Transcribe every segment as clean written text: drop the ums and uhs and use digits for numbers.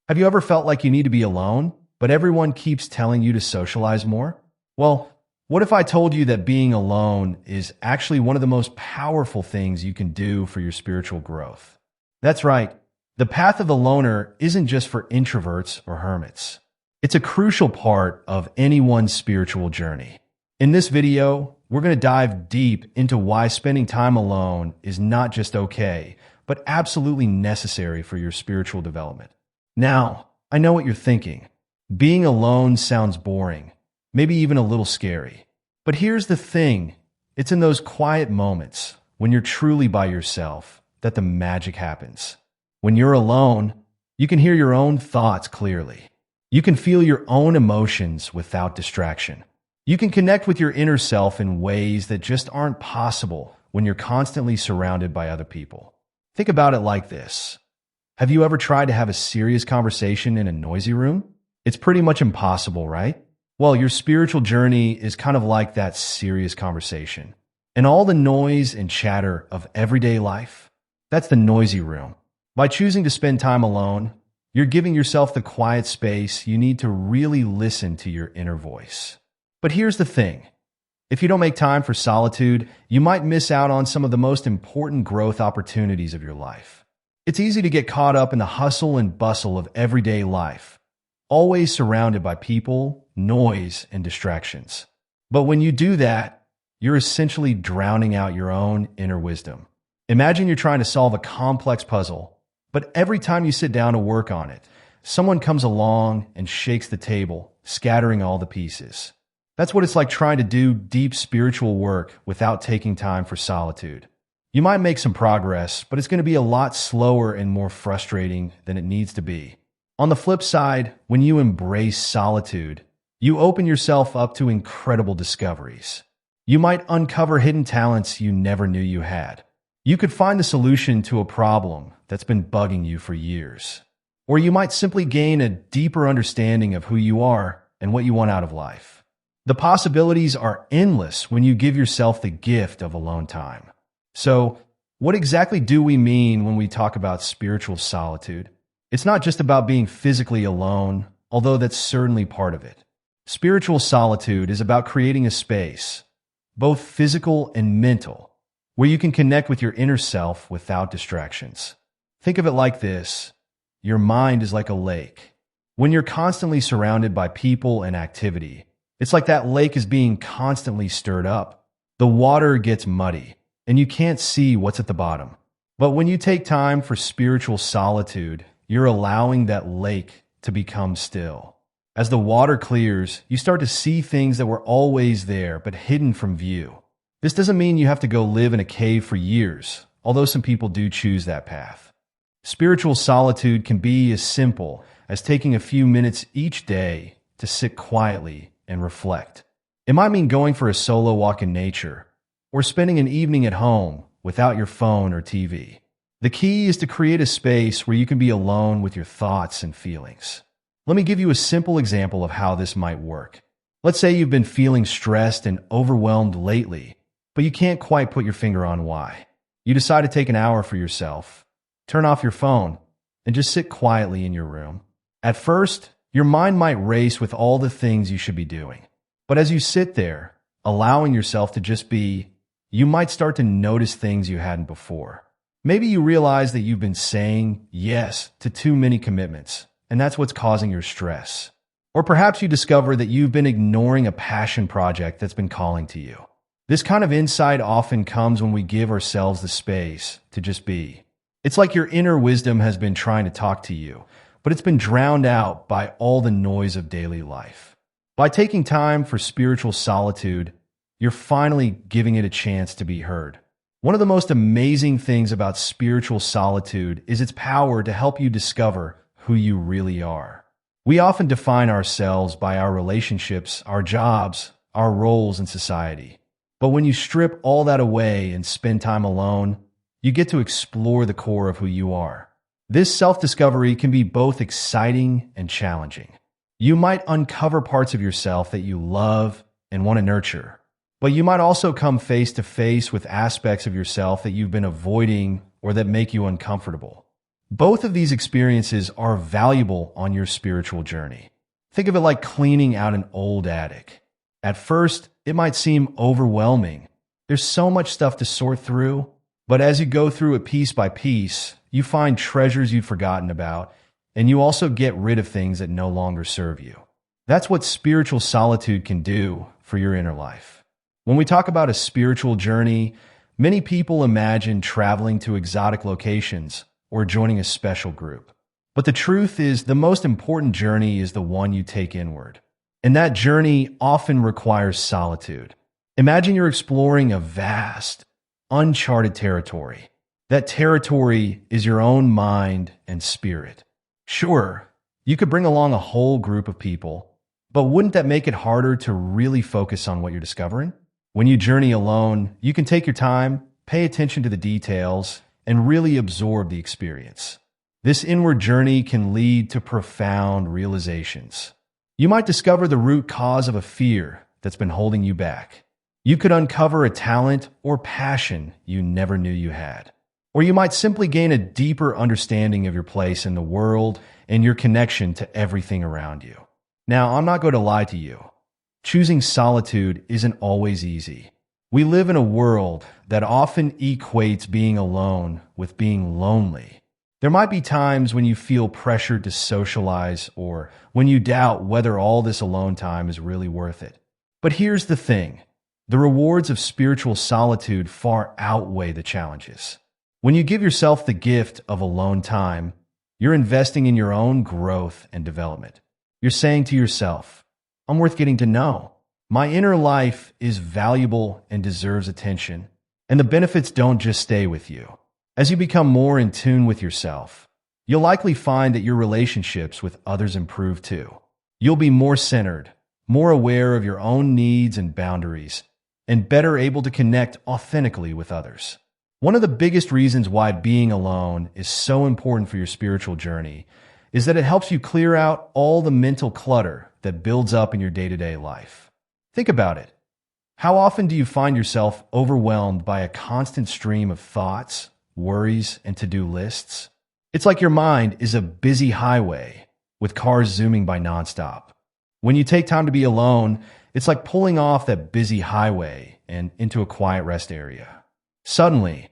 Have you ever felt like you need to be alone, but everyone keeps telling you to socialize more? Well, what if I told you that being alone is actually one of the most powerful things you can do for your spiritual growth? That's right. The path of the loner isn't just for introverts or hermits. It's a crucial part of anyone's spiritual journey. In this video, we're going to dive deep into why spending time alone is not just okay, but absolutely necessary for your spiritual development. Now, I know what you're thinking. Being alone sounds boring, maybe even a little scary. But here's the thing. It's in those quiet moments, when you're truly by yourself, that the magic happens. When you're alone, you can hear your own thoughts clearly. You can feel your own emotions without distraction. You can connect with your inner self in ways that just aren't possible when you're constantly surrounded by other people. Think about it like this. Have you ever tried to have a serious conversation in a noisy room? It's pretty much impossible, right? Well, your spiritual journey is kind of like that serious conversation. And all the noise and chatter of everyday life, that's the noisy room. By choosing to spend time alone, you're giving yourself the quiet space you need to really listen to your inner voice. But here's the thing. If you don't make time for solitude, you might miss out on some of the most important growth opportunities of your life. It's easy to get caught up in the hustle and bustle of everyday life, always surrounded by people, noise, and distractions. But when you do that, you're essentially drowning out your own inner wisdom. Imagine you're trying to solve a complex puzzle, but every time you sit down to work on it, someone comes along and shakes the table, scattering all the pieces. That's what it's like trying to do deep spiritual work without taking time for solitude. You might make some progress, but it's going to be a lot slower and more frustrating than it needs to be. On the flip side, when you embrace solitude, you open yourself up to incredible discoveries. You might uncover hidden talents you never knew you had. You could find the solution to a problem that's been bugging you for years. Or you might simply gain a deeper understanding of who you are and what you want out of life. The possibilities are endless when you give yourself the gift of alone time. So, what exactly do we mean when we talk about spiritual solitude? It's not just about being physically alone, although that's certainly part of it. Spiritual solitude is about creating a space, both physical and mental, where you can connect with your inner self without distractions. Think of it like this. Your mind is like a lake. When you're constantly surrounded by people and activity, it's like that lake is being constantly stirred up. The water gets muddy, and you can't see what's at the bottom. But when you take time for spiritual solitude, you're allowing that lake to become still. As the water clears, you start to see things that were always there but hidden from view. This doesn't mean you have to go live in a cave for years, although some people do choose that path. Spiritual solitude can be as simple as taking a few minutes each day to sit quietly and reflect. It might mean going for a solo walk in nature, or spending an evening at home without your phone or TV. The key is to create a space where you can be alone with your thoughts and feelings. Let me give you a simple example of how this might work. Let's say you've been feeling stressed and overwhelmed lately, but you can't quite put your finger on why. You decide to take an hour for yourself, turn off your phone, and just sit quietly in your room. At first, your mind might race with all the things you should be doing. But as you sit there, allowing yourself to just be, you might start to notice things you hadn't before. Maybe you realize that you've been saying yes to too many commitments, and that's what's causing your stress. Or perhaps you discover that you've been ignoring a passion project that's been calling to you. This kind of insight often comes when we give ourselves the space to just be. It's like your inner wisdom has been trying to talk to you, but it's been drowned out by all the noise of daily life. By taking time for spiritual solitude, you're finally giving it a chance to be heard. One of the most amazing things about spiritual solitude is its power to help you discover who you really are. We often define ourselves by our relationships, our jobs, our roles in society. But when you strip all that away and spend time alone, you get to explore the core of who you are. This self-discovery can be both exciting and challenging. You might uncover parts of yourself that you love and want to nurture. But you might also come face to face with aspects of yourself that you've been avoiding or that make you uncomfortable. Both of these experiences are valuable on your spiritual journey. Think of it like cleaning out an old attic. At first, it might seem overwhelming. There's so much stuff to sort through, but as you go through it piece by piece, you find treasures you'd forgotten about, and you also get rid of things that no longer serve you. That's what spiritual solitude can do for your inner life. When we talk about a spiritual journey, many people imagine traveling to exotic locations or joining a special group. But the truth is, the most important journey is the one you take inward. And that journey often requires solitude. Imagine you're exploring a vast, uncharted territory. That territory is your own mind and spirit. Sure, you could bring along a whole group of people, but wouldn't that make it harder to really focus on what you're discovering? When you journey alone, you can take your time, pay attention to the details, and really absorb the experience. This inward journey can lead to profound realizations. You might discover the root cause of a fear that's been holding you back. You could uncover a talent or passion you never knew you had. Or you might simply gain a deeper understanding of your place in the world and your connection to everything around you. Now, I'm not going to lie to you. Choosing solitude isn't always easy. We live in a world that often equates being alone with being lonely. There might be times when you feel pressured to socialize or when you doubt whether all this alone time is really worth it. But here's the thing. The rewards of spiritual solitude far outweigh the challenges. When you give yourself the gift of alone time, you're investing in your own growth and development. You're saying to yourself, I'm worth getting to know. My inner life is valuable and deserves attention, and the benefits don't just stay with you. As you become more in tune with yourself, you'll likely find that your relationships with others improve too. You'll be more centered, more aware of your own needs and boundaries, and better able to connect authentically with others. One of the biggest reasons why being alone is so important for your spiritual journey is that it helps you clear out all the mental clutter that builds up in your day-to-day life. Think about it. How often do you find yourself overwhelmed by a constant stream of thoughts, worries, and to-do lists? It's like your mind is a busy highway with cars zooming by nonstop. When you take time to be alone, it's like pulling off that busy highway and into a quiet rest area. Suddenly,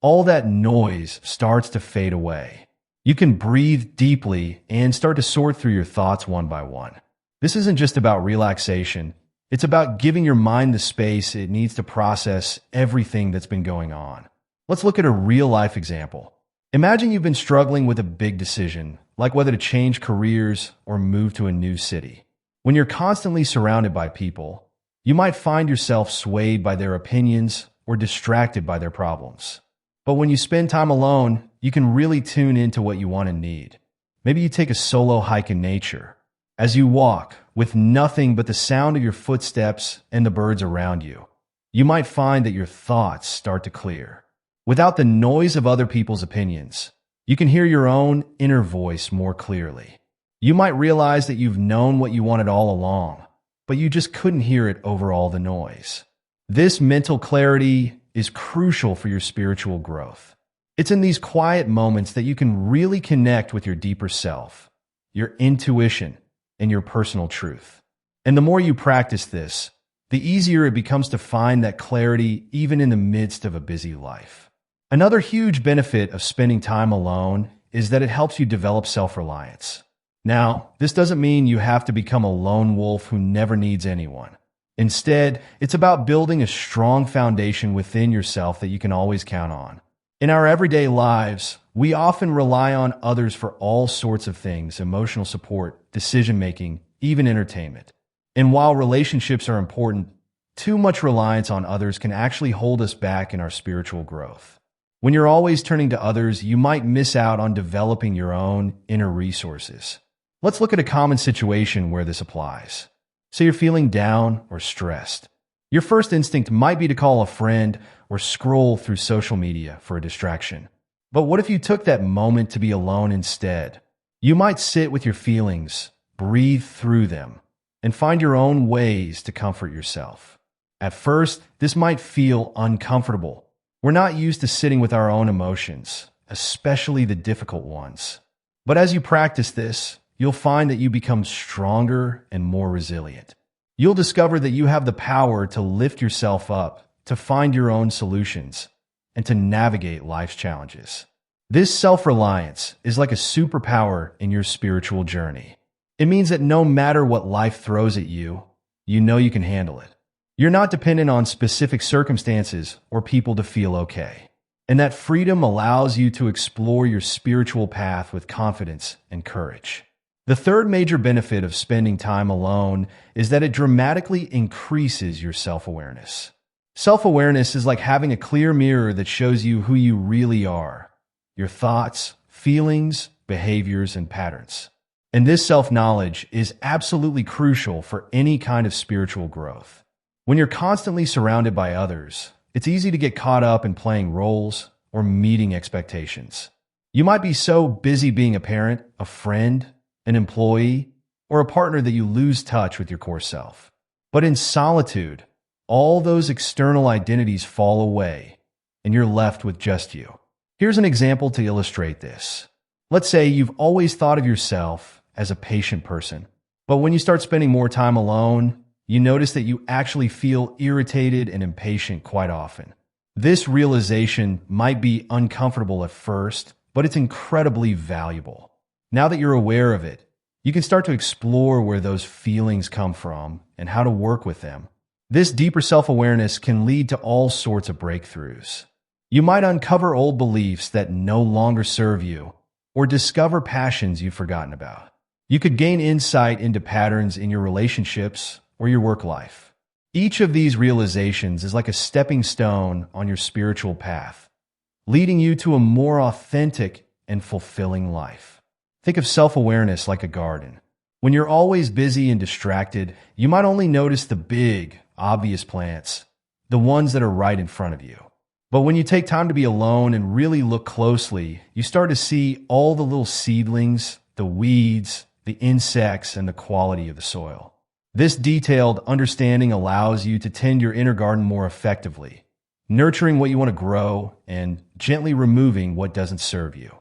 all that noise starts to fade away. You can breathe deeply and start to sort through your thoughts one by one. This isn't just about relaxation. It's about giving your mind the space it needs to process everything that's been going on. Let's look at a real-life example. Imagine you've been struggling with a big decision, like whether to change careers or move to a new city. When you're constantly surrounded by people, you might find yourself swayed by their opinions or distracted by their problems. But when you spend time alone, you can really tune into what you want and need. Maybe you take a solo hike in nature. As you walk, with nothing but the sound of your footsteps and the birds around you, you might find that your thoughts start to clear. Without the noise of other people's opinions, you can hear your own inner voice more clearly. You might realize that you've known what you wanted all along, but you just couldn't hear it over all the noise. This mental clarity is crucial for your spiritual growth. It's in these quiet moments that you can really connect with your deeper self, your intuition, and your personal truth. And the more you practice this, the easier it becomes to find that clarity even in the midst of a busy life. Another huge benefit of spending time alone is that it helps you develop self-reliance. Now, this doesn't mean you have to become a lone wolf who never needs anyone. Instead, it's about building a strong foundation within yourself that you can always count on. In our everyday lives, we often rely on others for all sorts of things: emotional support, decision-making, even entertainment. And while relationships are important, too much reliance on others can actually hold us back in our spiritual growth. When you're always turning to others, you might miss out on developing your own inner resources. Let's look at a common situation where this applies. Say you're feeling down or stressed. Your first instinct might be to call a friend or scroll through social media for a distraction. But what if you took that moment to be alone instead? You might sit with your feelings, breathe through them, and find your own ways to comfort yourself. At first, this might feel uncomfortable. We're not used to sitting with our own emotions, especially the difficult ones. But as you practice this, you'll find that you become stronger and more resilient. You'll discover that you have the power to lift yourself up, to find your own solutions, and to navigate life's challenges. This self-reliance is like a superpower in your spiritual journey. It means that no matter what life throws at you, you know you can handle it. You're not dependent on specific circumstances or people to feel okay. And that freedom allows you to explore your spiritual path with confidence and courage. The third major benefit of spending time alone is that it dramatically increases your self-awareness. Self-awareness is like having a clear mirror that shows you who you really are, your thoughts, feelings, behaviors, and patterns. And this self-knowledge is absolutely crucial for any kind of spiritual growth. When you're constantly surrounded by others, it's easy to get caught up in playing roles or meeting expectations. You might be so busy being a parent, a friend, an employee, or a partner that you lose touch with your core self. But in solitude, all those external identities fall away, and you're left with just you. Here's an example to illustrate this. Let's say you've always thought of yourself as a patient person, but when you start spending more time alone, you notice that you actually feel irritated and impatient quite often. This realization might be uncomfortable at first, but it's incredibly valuable. Now that you're aware of it, you can start to explore where those feelings come from and how to work with them. This deeper self-awareness can lead to all sorts of breakthroughs. You might uncover old beliefs that no longer serve you, or discover passions you've forgotten about. You could gain insight into patterns in your relationships or your work life. Each of these realizations is like a stepping stone on your spiritual path, leading you to a more authentic and fulfilling life. Think of self-awareness like a garden. When you're always busy and distracted, you might only notice the big, obvious plants, the ones that are right in front of you. But when you take time to be alone and really look closely, you start to see all the little seedlings, the weeds, the insects, and the quality of the soil. This detailed understanding allows you to tend your inner garden more effectively, nurturing what you want to grow and gently removing what doesn't serve you.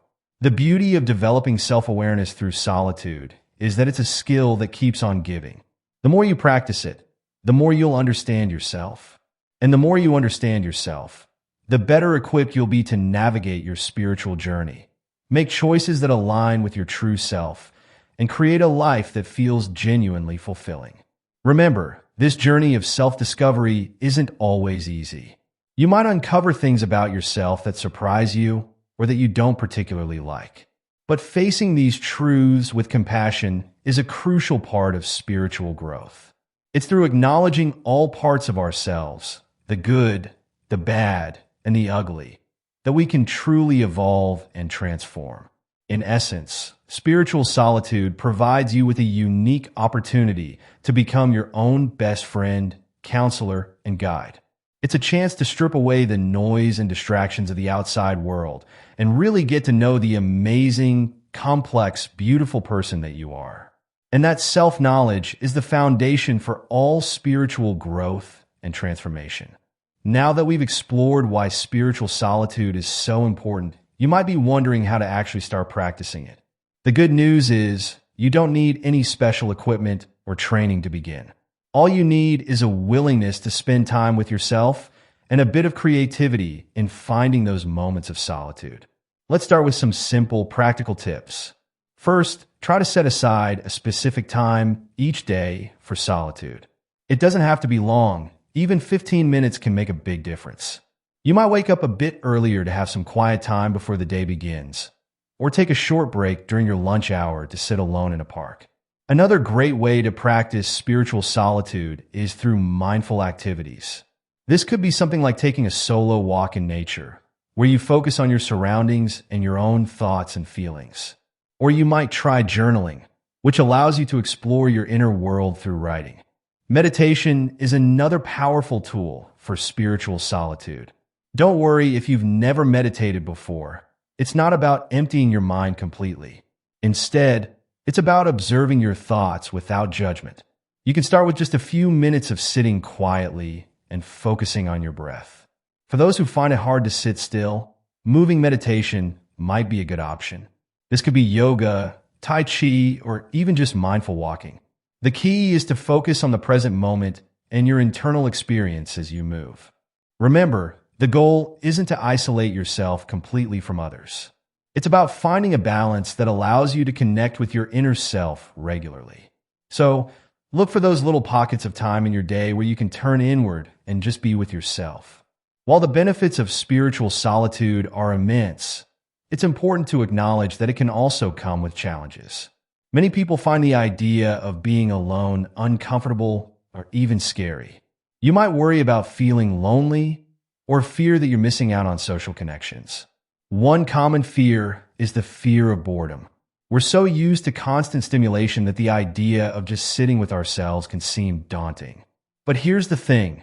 The beauty of developing self-awareness through solitude is that it's a skill that keeps on giving. The more you practice it, the more you'll understand yourself. And the more you understand yourself, the better equipped you'll be to navigate your spiritual journey. Make choices that align with your true self and create a life that feels genuinely fulfilling. Remember, this journey of self-discovery isn't always easy. You might uncover things about yourself that surprise you or that you don't particularly like. But facing these truths with compassion is a crucial part of spiritual growth. It's through acknowledging all parts of ourselves, the good, the bad, and the ugly, that we can truly evolve and transform. In essence, spiritual solitude provides you with a unique opportunity to become your own best friend, counselor, and guide. It's a chance to strip away the noise and distractions of the outside world and really get to know the amazing, complex, beautiful person that you are. And that self-knowledge is the foundation for all spiritual growth and transformation. Now that we've explored why spiritual solitude is so important, you might be wondering how to actually start practicing it. The good news is you don't need any special equipment or training to begin. All you need is a willingness to spend time with yourself and a bit of creativity in finding those moments of solitude. Let's start with some simple, practical tips. First, try to set aside a specific time each day for solitude. It doesn't have to be long. Even 15 minutes can make a big difference. You might wake up a bit earlier to have some quiet time before the day begins, or take a short break during your lunch hour to sit alone in a park. Another great way to practice spiritual solitude is through mindful activities. This could be something like taking a solo walk in nature, where you focus on your surroundings and your own thoughts and feelings. Or you might try journaling, which allows you to explore your inner world through writing. Meditation is another powerful tool for spiritual solitude. Don't worry if you've never meditated before. It's not about emptying your mind completely. Instead, it's about observing your thoughts without judgment. You can start with just a few minutes of sitting quietly and focusing on your breath. For those who find it hard to sit still, moving meditation might be a good option. This could be yoga, tai chi, or even just mindful walking. The key is to focus on the present moment and your internal experience as you move. Remember, the goal isn't to isolate yourself completely from others. It's about finding a balance that allows you to connect with your inner self regularly. So, look for those little pockets of time in your day where you can turn inward and just be with yourself. While the benefits of spiritual solitude are immense, it's important to acknowledge that it can also come with challenges. Many people find the idea of being alone uncomfortable or even scary. You might worry about feeling lonely or fear that you're missing out on social connections. One common fear is the fear of boredom. We're so used to constant stimulation that the idea of just sitting with ourselves can seem daunting. But here's the thing.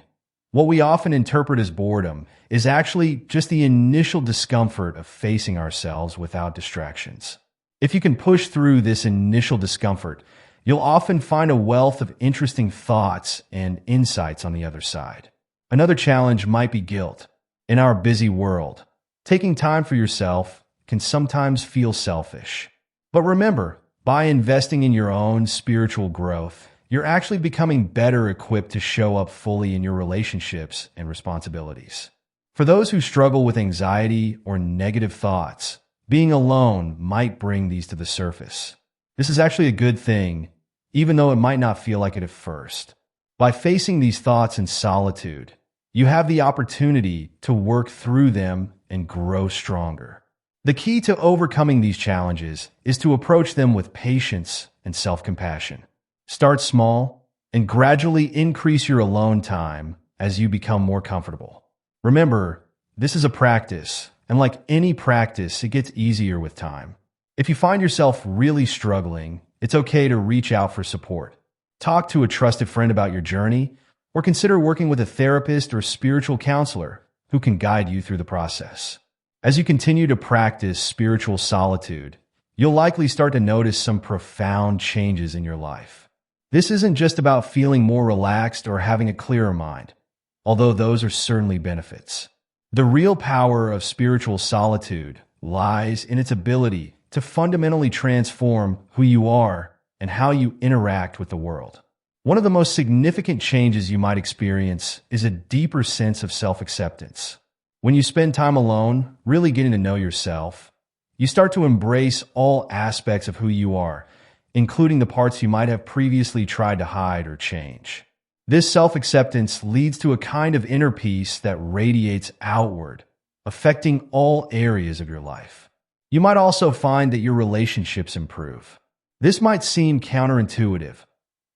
What we often interpret as boredom is actually just the initial discomfort of facing ourselves without distractions. If you can push through this initial discomfort, you'll often find a wealth of interesting thoughts and insights on the other side. Another challenge might be guilt. In our busy world, taking time for yourself can sometimes feel selfish. But remember, by investing in your own spiritual growth, you're actually becoming better equipped to show up fully in your relationships and responsibilities. For those who struggle with anxiety or negative thoughts, being alone might bring these to the surface. This is actually a good thing, even though it might not feel like it at first. By facing these thoughts in solitude, you have the opportunity to work through them and grow stronger. The key to overcoming these challenges is to approach them with patience and self-compassion. Start small and gradually increase your alone time as you become more comfortable. Remember, this is a practice, and like any practice, it gets easier with time. If you find yourself really struggling, it's okay to reach out for support. Talk to a trusted friend about your journey, or consider working with a therapist or spiritual counselor who can guide you through the process. As you continue to practice spiritual solitude, you'll likely start to notice some profound changes in your life. This isn't just about feeling more relaxed or having a clearer mind, although those are certainly benefits. The real power of spiritual solitude lies in its ability to fundamentally transform who you are and how you interact with the world. One of the most significant changes you might experience is a deeper sense of self-acceptance. When you spend time alone, really getting to know yourself, you start to embrace all aspects of who you are, including the parts you might have previously tried to hide or change. This self-acceptance leads to a kind of inner peace that radiates outward, affecting all areas of your life. You might also find that your relationships improve. This might seem counterintuitive.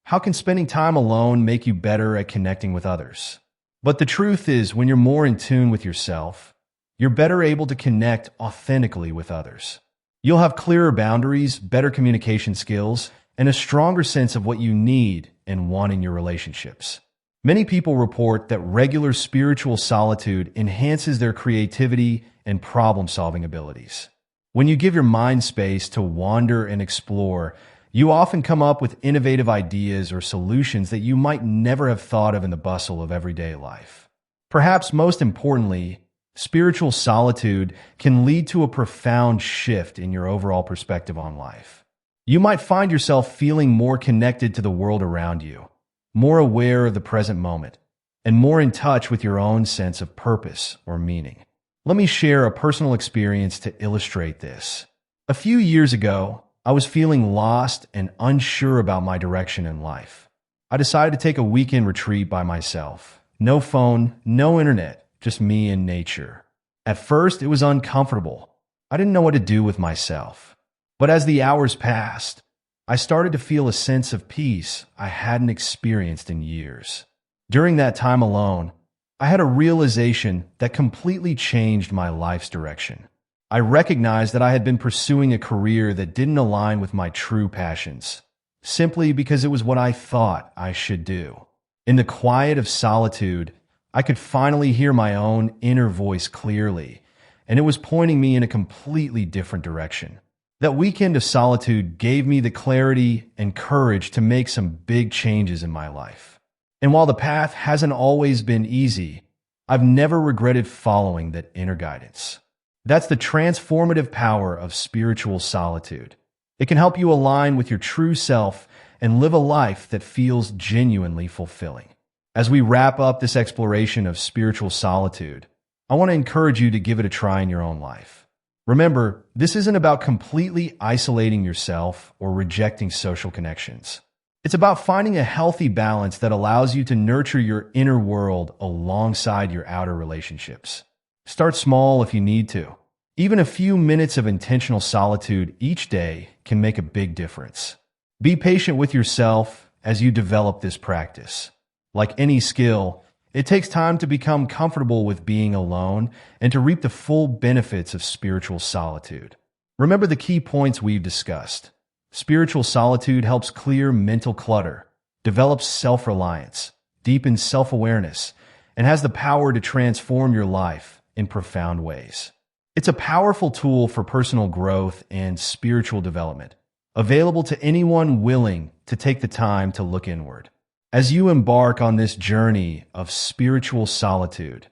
How can spending time alone make you better at connecting with others? But the truth is, when you're more in tune with yourself, you're better able to connect authentically with others. You'll have clearer boundaries, better communication skills, and a stronger sense of what you need and want in your relationships. Many people report that regular spiritual solitude enhances their creativity and problem-solving abilities. When you give your mind space to wander and explore, you often come up with innovative ideas or solutions that you might never have thought of in the bustle of everyday life. Perhaps most importantly, spiritual solitude can lead to a profound shift in your overall perspective on life. You might find yourself feeling more connected to the world around you, more aware of the present moment, and more in touch with your own sense of purpose or meaning. Let me share a personal experience to illustrate this. A few years ago, I was feeling lost and unsure about my direction in life. I decided to take a weekend retreat by myself. No phone, no internet, just me and nature. At first, it was uncomfortable. I didn't know what to do with myself. But as the hours passed, I started to feel a sense of peace I hadn't experienced in years. During that time alone, I had a realization that completely changed my life's direction. I recognized that I had been pursuing a career that didn't align with my true passions, simply because it was what I thought I should do. In the quiet of solitude, I could finally hear my own inner voice clearly, and it was pointing me in a completely different direction. That weekend of solitude gave me the clarity and courage to make some big changes in my life. And while the path hasn't always been easy, I've never regretted following that inner guidance. That's the transformative power of spiritual solitude. It can help you align with your true self and live a life that feels genuinely fulfilling. As we wrap up this exploration of spiritual solitude, I want to encourage you to give it a try in your own life. Remember, this isn't about completely isolating yourself or rejecting social connections. It's about finding a healthy balance that allows you to nurture your inner world alongside your outer relationships. Start small if you need to. Even a few minutes of intentional solitude each day can make a big difference. Be patient with yourself as you develop this practice. Like any skill, it takes time to become comfortable with being alone and to reap the full benefits of spiritual solitude. Remember the key points we've discussed. Spiritual solitude helps clear mental clutter, develops self-reliance, deepens self-awareness, and has the power to transform your life in profound ways. It's a powerful tool for personal growth and spiritual development, available to anyone willing to take the time to look inward. As you embark on this journey of spiritual solitude,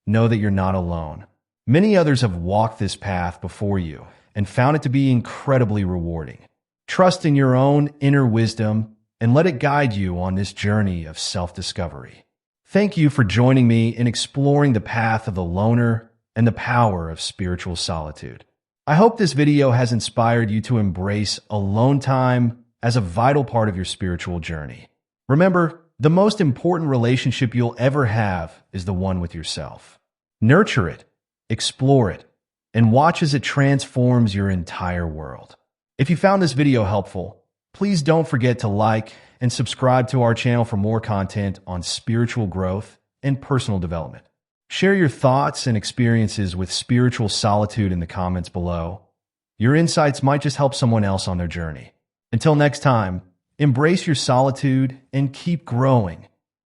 know that you're not alone. Many others have walked this path before you and found it to be incredibly rewarding. Trust in your own inner wisdom and let it guide you on this journey of self-discovery. Thank you for joining me in exploring the path of the loner and the power of spiritual solitude. I hope this video has inspired you to embrace alone time as a vital part of your spiritual journey. Remember, the most important relationship you'll ever have is the one with yourself. Nurture it, explore it, and watch as it transforms your entire world. If you found this video helpful, please don't forget to like and subscribe to our channel for more content on spiritual growth and personal development. Share your thoughts and experiences with spiritual solitude in the comments below. Your insights might just help someone else on their journey. Until next time, embrace your solitude and keep growing